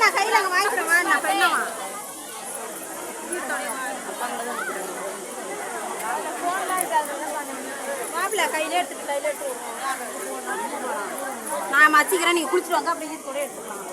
நான் கையில் அங்கே வாங்கிக்கிறேன். நான் பெண்ணவா மாப்பிள்ள கையிலே எடுத்துட்டு நான் மச்சிக்கிறேன். நீங்கள் குளிச்சுட்டு வாங்க, அப்படி கூட எடுத்துக்கலாம்.